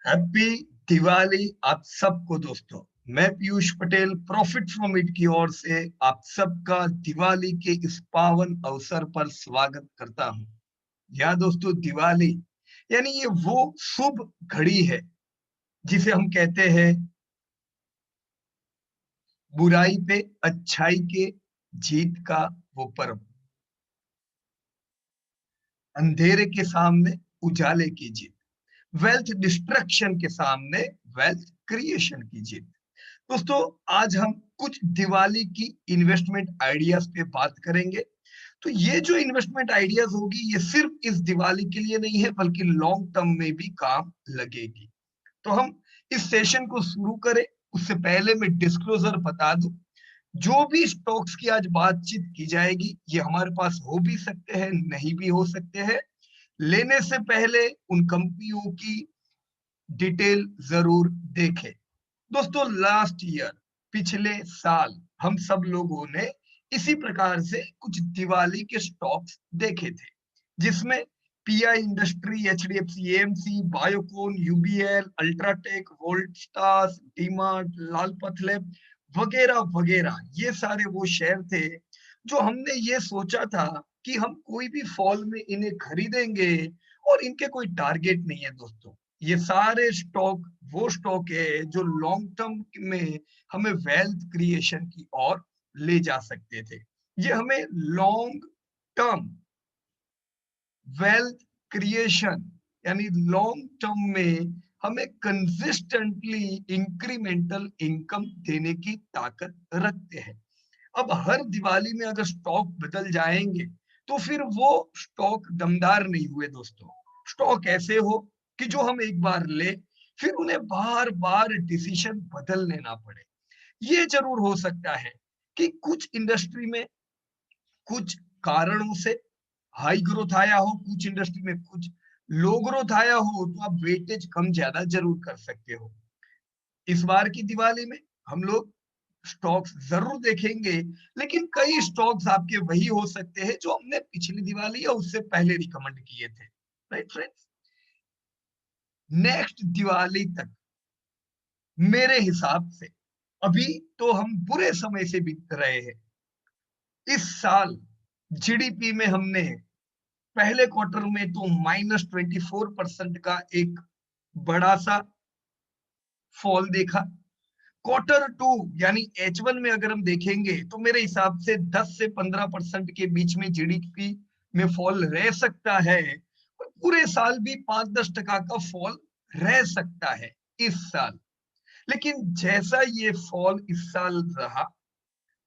Happy Diwali आप सबको दोस्तों। मैं Piyush Patel profit from it की ओर से आप सबका दिवाली के इस पावन अवसर पर स्वागत करता हूं। या दोस्तों, दिवाली यानी ये वो शुभ घड़ी है जिसे हम कहते हैं बुराई पे अच्छाई के जीत का वो पर्व। अंधेरे के सामने उजाले की जीत, वेल्थ डिस्ट्रक्शन के सामने वेल्थ क्रिएशन की जीत। दोस्तों, आज हम कुछ दिवाली की इन्वेस्टमेंट आइडियाज पे बात करेंगे। तो ये जो इन्वेस्टमेंट आइडियाज होगी ये सिर्फ इस दिवाली के लिए नहीं है बल्कि लॉन्ग टर्म में भी काम लगेगी। तो हम इस सेशन को शुरू करें उससे पहले मैं डिस्क्लोजर बता दूं। जो भी स्टॉक्स की आज बातचीत की जाएगी ये हमारे पास हो भी सकते हैं, नहीं भी हो सकते हैं। लेने से पहले उन कंपनियों की डिटेल जरूर देखें। दोस्तों, लास्ट ईयर पिछले साल हम सब लोगों ने इसी प्रकार से कुछ दिवाली के स्टॉक्स देखे थे, जिसमें PI industry, HDFC AMC, Biocon, UBL, UltraTech, Voltas, DMart, Lal PathLab वगैरह वगैरह, ये सारे वो शेयर थे जो हमने ये सोचा था कि हम कोई भी फॉल में इन्हें खरीदेंगे और इनके कोई टारगेट नहीं है। दोस्तों, ये सारे स्टॉक वो स्टॉक है जो लॉन्ग टर्म में हमें वेल्थ क्रिएशन की ओर ले जा सकते थे। ये हमें लॉन्ग टर्म वेल्थ क्रिएशन यानी लॉन्ग टर्म में हमें कंसिस्टेंटली इंक्रीमेंटल इनकम देने की ताकत रखते हैं। अब हर दिवाली में अगर स्टॉक बदल जाएंगे तो फिर वो स्टॉक दमदार नहीं हुए। दोस्तों, स्टॉक ऐसे हो कि जो हम एक बार ले फिर उन्हें बार बार डिसीजन बदल लेना पड़े। ये जरूर हो सकता है कि कुछ इंडस्ट्री में कुछ कारणों से हाई ग्रोथ आया हो, कुछ इंडस्ट्री में कुछ लो ग्रोथ आया हो, तो आप वेटेज कम ज्यादा जरूर कर सकते हो। इस बार की दिवाली में हम लोग स्टॉक्स जरूर देखेंगे, लेकिन कई स्टॉक्स आपके वही हो सकते हैं जो हमने पिछली दिवाली या उससे पहले रिकमेंड किए थे। राइट फ्रेंड्स, नेक्स्ट दिवाली तक मेरे हिसाब से अभी तो हम बुरे समय से बीत रहे हैं। इस साल जीडीपी में हमने पहले क्वार्टर में तो -24% का एक बड़ा सा फॉल देखा। क्वार्टर टू यानी H1 में अगर हम देखेंगे तो मेरे हिसाब से 10 से 15% के बीच में जीडीपी में फॉल रह सकता है। और पूरे साल भी 5-10% का फॉल रह सकता है इस साल। लेकिन जैसा ये फॉल इस साल रहा,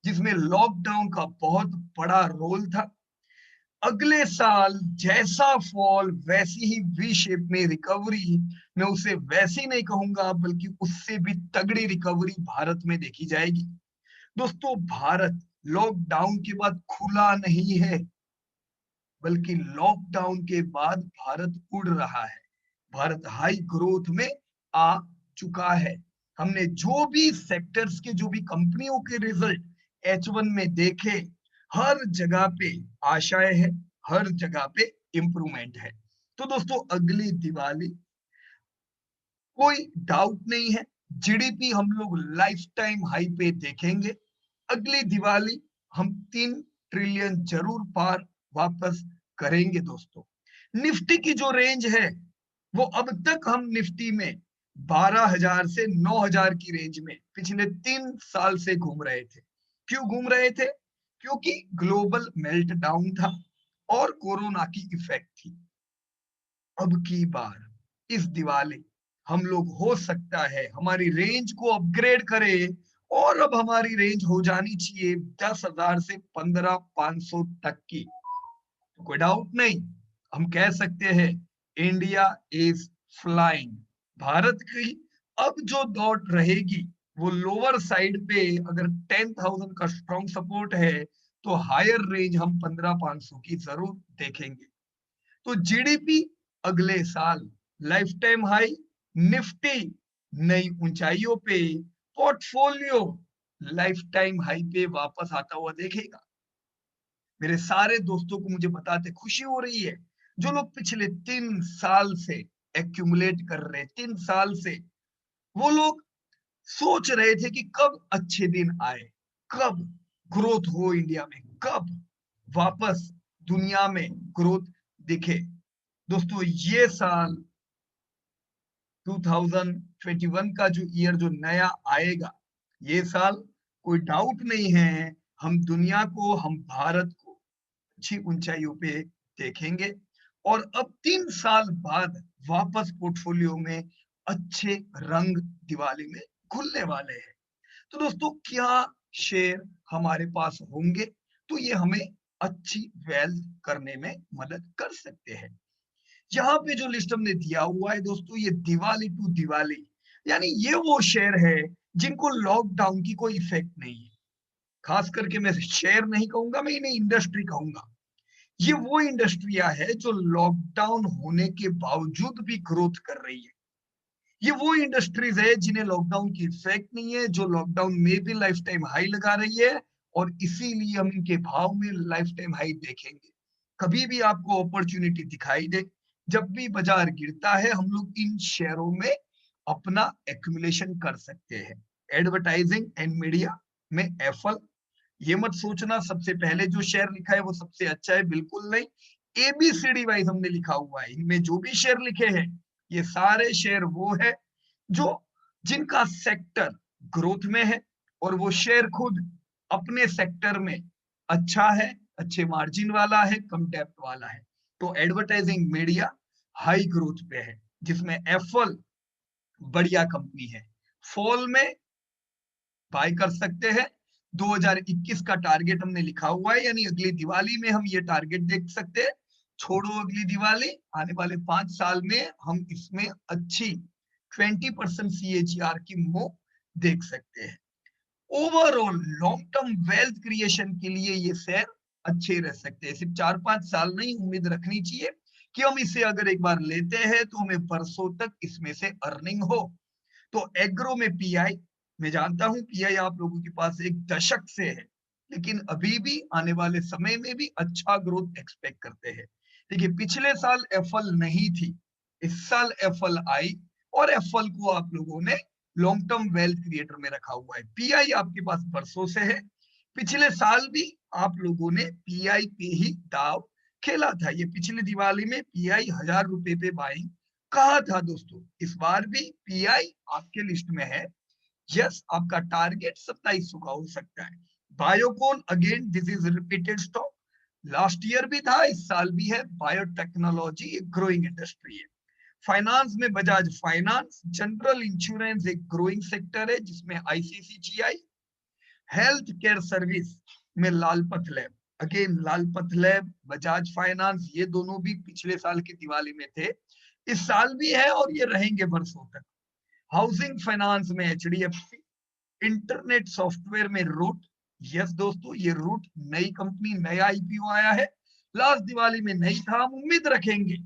जिसमें लॉकडाउन का बहुत बड़ा रोल था, अगले साल जैसा फॉल वैसी ही वी शेप में रिकवरी, मैं उसे वैसी नहीं कहूंगा बल्कि उससे भी तगड़ी रिकवरी भारत में देखी जाएगी। दोस्तों, भारत लॉकडाउन के बाद खुला नहीं है बल्कि लॉकडाउन के बाद भारत उड़ रहा है। भारत हाई ग्रोथ में आ चुका है। हमने जो भी सेक्टर्स के जो भी कंपनियों के रिजल्ट H1 में देखे, हर जगह पे आशाएं है, हर जगह पे इंप्रूवमेंट है। तो दोस्तों, अगली दिवाली कोई डाउट नहीं है, जीडीपी हम लोग लाइफ टाइम हाई पे देखेंगे। अगली दिवाली हम 3 ट्रिलियन जरूर पार वापस करेंगे। दोस्तों, निफ्टी की जो रेंज है वो अब तक हम निफ्टी में 12,000 से 9,000 की रेंज में पिछले 3 साल से घूम रहे थे। क्यों घूम रहे थे? क्योंकि ग्लोबल मेल्ट डाउन था और कोरोना की इफेक्ट थी। अब की बार इस दिवाली हम लोग हो सकता है हमारी रेंज को अपग्रेड करें और अब हमारी रेंज हो जानी चाहिए 10,000 से 15,500 तक की। तो कोई डाउट नहीं, हम कह सकते हैं इंडिया इज फ्लाइंग। भारत की अब जो दौड़ रहेगी वो लोअर साइड पे अगर 10,000 का स्ट्रॉन्ग सपोर्ट है तो हायर रेंज हम 15,500 की जरूर देखेंगे। तो जीडीपी अगले साल लाइफ टाइम हाई, निफ्टी नई ऊंचाइयों पे, पोर्टफोलियो लाइफ टाइम हाई पे वापस आता हुआ देखेगा। मेरे सारे दोस्तों को मुझे बताते खुशी हो रही है जो लोग पिछले 3 साल से एक्यूमुलेट कर रहे, 3 साल से वो लोग सोच रहे थे कि कब अच्छे दिन आए, कब ग्रोथ हो इंडिया में, कब वापस दुनिया में ग्रोथ दिखे। दोस्तों ये साल 2021 का जो ईयर जो नया आएगा, ये साल कोई डाउट नहीं है, हम दुनिया को, हम भारत को अच्छी ऊंचाइयों पे देखेंगे और अब 3 साल बाद वापस पोर्टफोलियो में अच्छे रंग दिवाली में खुलने वाले हैं। तो दोस्तों क्या शेयर हमारे पास होंगे तो ये हमें अच्छी वेल्थ करने में मदद कर सकते हैं। यहाँ पे जो लिस्ट हमने दिया हुआ है दोस्तों, ये दिवाली टू दिवाली, यानी ये वो शेयर है जिनको लॉकडाउन की कोई इफेक्ट नहीं है। खास करके मैं शेयर नहीं कहूंगा, मैं इन्हें इंडस्ट्री कहूंगा। ये वो इंडस्ट्रिया है जो लॉकडाउन होने के बावजूद भी ग्रोथ कर रही है। ये वो इंडस्ट्रीज है जिन्हें लॉकडाउन की इफेक्ट नहीं है, जो लॉकडाउन में भी लाइफ टाइम हाई लगा रही है और इसीलिए हम इनके भाव में लाइफ टाइम हाई देखेंगे। कभी भी आपको अपॉर्चुनिटी दिखाई दे, जब भी बाजार गिरता है, हम लोग इन शेयरों में अपना एक्यूमुलेशन कर सकते हैं। एडवर्टाइजिंग एंड मीडिया में एफल, ये मत सोचना सबसे पहले जो शेयर लिखा है वो सबसे अच्छा है, बिल्कुल नहीं। एबीसीडी वाइज हमने लिखा हुआ है, इनमें जो भी शेयर लिखे हैं ये सारे शेयर वो है जो जिनका सेक्टर ग्रोथ में है और वो शेयर खुद अपने सेक्टर में अच्छा है, अच्छे मार्जिन वाला है, कम डेप्थ वाला है। तो एडवर्टाइजिंग मीडिया हाई ग्रोथ पे है, जिसमें एफल बढ़िया कंपनी है, फॉल में बाय कर सकते हैं। 2021 का टारगेट हमने लिखा हुआ है, यानी अगली दिवाली में हम ये टारगेट देख सकते हैं। छोड़ो अगली दिवाली, आने वाले 5 साल में हम इसमें अच्छी 20% CAGR की मूव देख सकते हैं। Overall long term wealth creation के लिए ये शेयर अच्छे रह सकते हैं। सिर्फ 4-5 साल नहीं, उम्मीद रखनी चाहिए कि हम इसे अगर एक बार लेते हैं तो हमें बरसों तक इसमें से अर्निंग हो। तो एग्रो में पीआई, मैं जानता हूं पीआई आप लोगों के पास एक दशक से है, लेकिन अभी भी आने वाले समय में भी अच्छा ग्रोथ एक्सपेक्ट करते हैं। देखिए पिछले साल एफल नहीं थी, इस साल एफल आई और एफल को आप लोगों ने लॉन्ग टर्म वेल्थ क्रिएटर में रखा हुआ है। पीआई आपके पास बरसों से है, पिछले साल भी आप लोगों ने पीआई पे ही दाव खेला था। ये पिछली दिवाली में पीआई 1000 रुपए पे बाइंग कहा था दोस्तों। इस बार भी पीआई आपके लिस्ट में है। यस, आपका टारगेट 2700 का हो सकता है। Biocon again this is repeated stock, last year भी था, इस साल भी है। बायोटेक्नोलॉजी एक ग्रोइंग इंडस्ट्री है। फाइनेंस में बजाज फाइनेंस, जनरल इंश्योरेंस एक ग्रोइंग सेक्टर है जिसमें आईसीसीजीआई, हेल्थ केयर सर्विस में Lalpath lab, again Lalpath lab, Bajaj finance, ये दोनों भी पिछले साल की दिवाली में थे, इस साल भी है और ये रहेंगे बरसों तक। हाउसिंग फाइनेंस में एचडीएफसी, इंटरनेट सॉफ्टवेयर में रूट, यस दोस्तों ये रूट नई कंपनी, नया आईपीओ आया है, लास्ट दिवाली में नहीं था। हम उम्मीद रखेंगे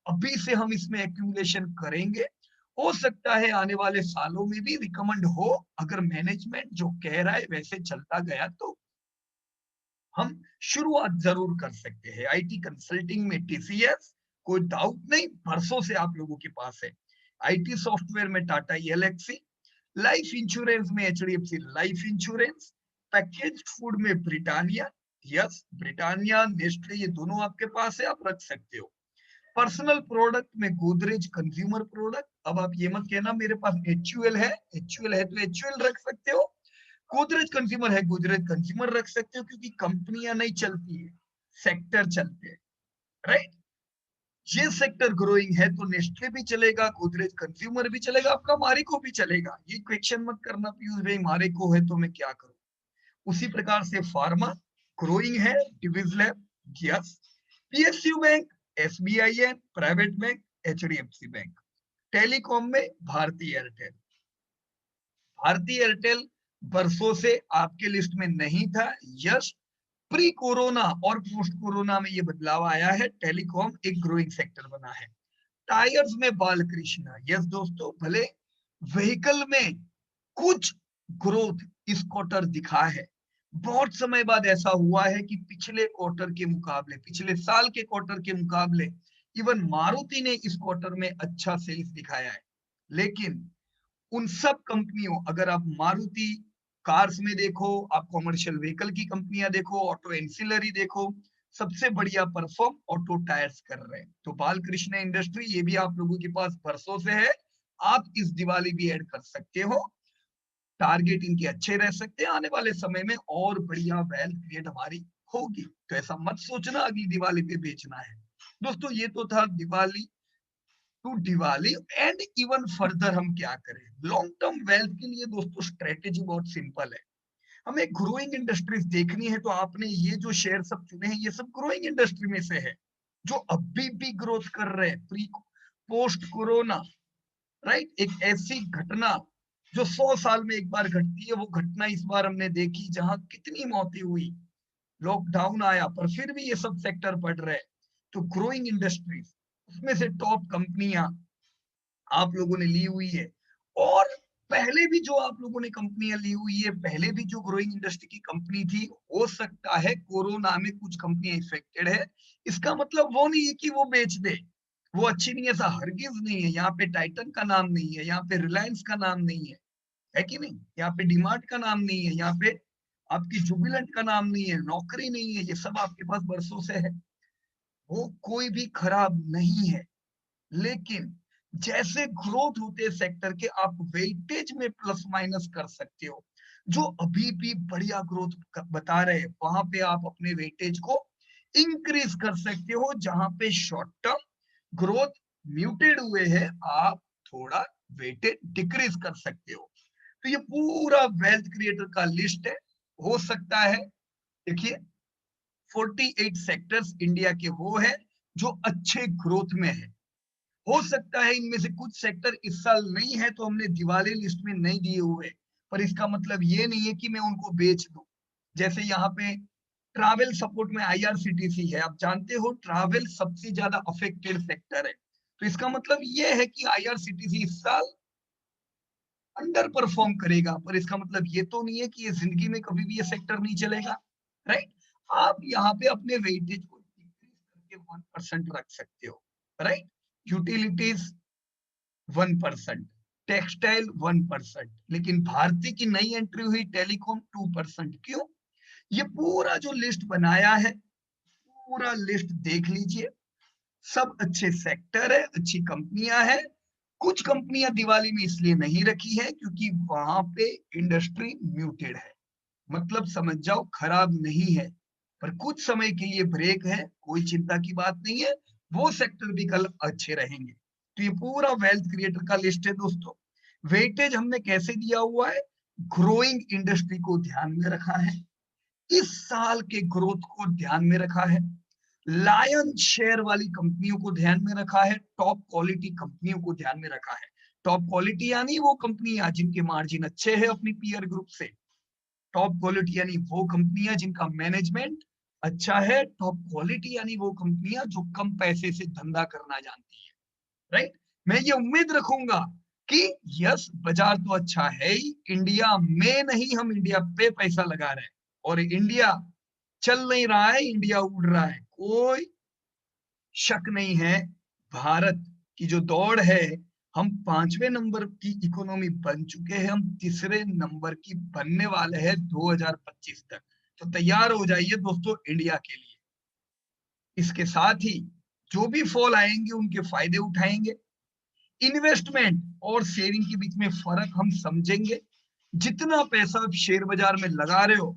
अभी से हम इसमें एक्यूमुलेशन करेंगे, हो सकता है आने वाले सालों में भी रिकमेंड हो, अगर मैनेजमेंट जो कह रहा है वैसे चलता गया तो हम शुरुआत जरूर कर सकते हैं। आईटी कंसल्टिंग में टीसीएस, कोई डाउट नहीं, बरसों से आप लोगों के पास है। आईटी सॉफ्टवेयर में टाटा एलेक्सी, लाइफ इंश्योरेंस में HDFC life insurance, packaged food में ब्रिटानिया, यस ब्रिटानिया, नेस्ले, ये दोनों आपके पास है, आप रख सकते हो। पर्सनल प्रोडक्ट में गोदरेज कंज्यूमर प्रोडक्ट, अब आप ये मत कहना मेरे पास एचयूएल है, एचयूएल है तो एचयूएल रख सकते हो, गोदरेज कंज्यूमर है गोदरेज कंज्यूमर रख सकते हो, क्योंकि कंपनियां नहीं चलती है, सेक्टर चलते हैं, राइट। ये सेक्टर ग्रोइंग है तो नेस्ले भी चलेगा, गोदरेज कंज्यूमर भी चलेगा, आपका मारिको भी चलेगा। ये क्वेश्चन मत करना पीयूष भाई मारिको है तो मैं क्या करूं। उसी प्रकार से फार्मा ग्रोइंग है, Divi's lab, yes, PSU bank, SBI, private bank, HDFC bank. Telecom में भारती एयरटेल, भारती एयरटेल बरसों से आपके लिस्ट में नहीं था। यस, प्री कोरोना और पोस्ट कोरोना में ये बदलाव आया है, टेलीकॉम एक ग्रोइंग सेक्टर बना है। टायर्स में बालकृष्ण, यस दोस्तों, भले व्हीकल में कुछ ग्रोथ इस क्वार्टर दिखा है, बहुत समय बाद ऐसा हुआ है कि पिछले क्वार्टर के मुकाबले, पिछले साल के क्वार्टर के मुकाबले इवन मारुति ने इस क्वार्टर में अच्छा सेल्स दिखाया है। लेकिन उन सब कंपनियों, अगर आप मारुति कार्स में देखो, आप कॉमर्शियल व्हीकल की कंपनियां देखो, ऑटो एंसिलरी देखो, सबसे बढ़िया परफॉर्म ऑटो टायर्स कर रहे हैं। तो बालकृष्ण इंडस्ट्री, ये भी आप लोगों के पास बरसों से है, आप इस दिवाली भी ऐड कर सकते हो। टारगेट इनके अच्छे रह सकते हैं, आने वाले समय में और बढ़िया वेल्थ क्रिएट हमारी होगी। तो ऐसा मत सोचना अगली दिवाली पे बेचना है। दोस्तों ये तो था Diwali to Diwali. And even further हम क्या करें लॉन्ग टर्म वेल्थ के लिए? दोस्तों स्ट्रेटेजी बहुत सिंपल है। हमें ग्रोइंग इंडस्ट्रीज देखनी है, तो आपने ये जो शेयर सब चुने हैं, ये सब ग्रोइंग इंडस्ट्री में से है, जो अभी भी ग्रोथ कर रहे हैं प्री पोस्ट कोरोना। राइट, एक ऐसी घटना जो 100 साल में एक बार घटती है, वो घटना इस बार हमने देखी, जहां कितनी मौतें हुई, लॉकडाउन आया, पर फिर भी ये सब सेक्टर बढ़ रहे हैं। तो ग्रोइंग इंडस्ट्रीज, उसमें से टॉप कंपनियां आप लोगों ने ली हुई है। और पहले भी जो आप लोगों ने कंपनियां ली हुई है, पहले भी जो ग्रोइंग इंडस्ट्री की कंपनी थी, हो सकता है कोरोना में कुछ कंपनियां इफेक्टेड है, इसका मतलब वो नहीं है कि वो बेच दे, वो अच्छी नहीं है, ऐसा हरगिज नहीं है। यहाँ पे टाइटन का नाम नहीं है, यहाँ पे रिलायंस का नाम नहीं है कि नहीं? यहाँ पे डीमार्ट का नाम नहीं है, यहाँ पे आपकी जुबिलेंट का नाम नहीं है, नौकरी नहीं है, ये सब आपके पास बरसों से है। वो कोई भी खराब नहीं है, लेकिन जैसे ग्रोथ होते हैं सेक्टर के, आप वेटेज में प्लस माइनस कर सकते हो। जो अभी भी बढ़िया ग्रोथ बता रहे हैं, वहां पे आप अपने वेटेज को इंक्रीज कर सकते हो। जहां पे शॉर्ट टर्म ग्रोथ म्यूटेड हुए हैं, आप थोड़ा वेटेज डिक्रीज कर सकते हो। तो ये पूरा वेल्थ क्रिएटर का लिस्ट है। हो सकता है, देखिए 48 सेक्टर्स इंडिया के वो है जो अच्छे ग्रोथ में है। हो सकता है इनमें से कुछ सेक्टर इस साल नहीं है, तो हमने दिवाली लिस्ट में नहीं दिए हुए, पर इसका मतलब ये नहीं है कि मैं उनको बेच दूं। जैसे यहाँ पे ट्रैवल सपोर्ट में आईआरसीटीसी है, आप जानते हो ट्रैवल सबसे ज्यादा अफेक्टेड सेक्टर है। तो इसका मतलब ये है कि आईआरसीटीसी इस साल अंडर परफॉर्म करेगा, पर इसका मतलब ये तो नहीं है कि ये जिंदगी में कभी भी ये सेक्टर नहीं चलेगा। राइट, आप यहाँ पे अपने वेटेज को डिक्रीज करके 1% रख सकते हो। राइट, यूटिलिटीज 1%, टेक्सटाइल 1%, लेकिन भारती की नई एंट्री हुई टेलीकॉम 2%। क्यों? ये पूरा जो लिस्ट बनाया है, पूरा लिस्ट देख लीजिए, सब अच्छे सेक्टर है, अच्छी कंपनियां हैं। कुछ कंपनियां दिवाली में इसलिए नहीं रखी है क्योंकि वहां पे इंडस्ट्री म्यूटेड है, मतलब समझ जाओ खराब नहीं है, पर कुछ समय के लिए ब्रेक है, कोई चिंता की बात नहीं है, वो सेक्टर भी कल अच्छे रहेंगे। तो ये पूरा वेल्थ क्रिएटर का लिस्ट है दोस्तों। वेटेज हमने कैसे दिया हुआ है? ग्रोइंग इंडस्ट्री को ध्यान में रखा है, इस साल के ग्रोथ को ध्यान में रखा है, लायन शेयर वाली कंपनियों को ध्यान में रखा है, टॉप क्वालिटी कंपनियों को ध्यान में रखा है। टॉप क्वालिटी यानी वो कंपनियां जिनके मार्जिन अच्छे हैं अपनी पीयर ग्रुप से। टॉप क्वालिटी यानी वो कंपनियां जिनका मैनेजमेंट अच्छा है। टॉप क्वालिटी यानी वो कंपनियां जो कम पैसे से धंधा करना जानती है। राइट, मैं ये उम्मीद रखूंगा कि यस बाजार तो अच्छा है ही, इंडिया में नहीं, हम इंडिया पे पैसा लगा रहे हैं और इंडिया चल नहीं रहा है, इंडिया उड़ रहा है, कोई शक नहीं है। भारत की जो दौड़ है, हम 5वें नंबर की इकोनॉमी बन चुके हैं, हम तीसरे नंबर की बनने वाले हैं 2025 तक। तो तैयार हो जाइए दोस्तों इंडिया के लिए। इसके साथ ही जो भी फॉल आएंगे उनके फायदे उठाएंगे। इन्वेस्टमेंट और सेविंग के बीच में फर्क हम समझेंगे। जितना पैसा आप शेयर बाजार में लगा रहे हो,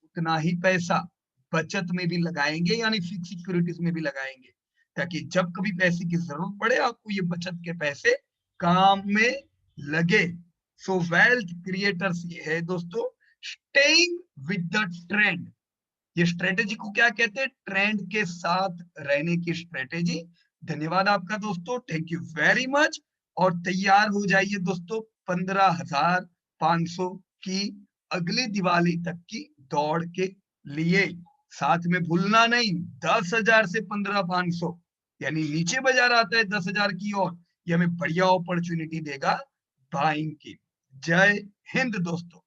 उतना ही पैसा बचत में भी लगाएंगे, यानी फिक्स सिक्योरिटीज में भी लगाएंगे, ताकि जब कभी पैसे की जरूरत पड़े आपको ये बचत के पैसे काम में लगे। सो वेल्थ क्रिएटर्स ये है दोस्तों, स्टेइंग विद द ट्रेंड। ये स्ट्रेटेजी को क्या कहते हैं? ट्रेंड के साथ रहने की स्ट्रेटेजी। धन्यवाद आपका दोस्तों, थैंक यू वेरी मच। और तैयार हो जाइए दोस्तों 15,500 की अगली दिवाली तक की दौड़ के लिए। साथ में भूलना नहीं, 10,000 से 15,500, यानी नीचे बाजार आता है 10,000 की ओर, ये हमें बढ़िया अपॉर्चुनिटी देगा बाइंग की। जय हिंद दोस्तों।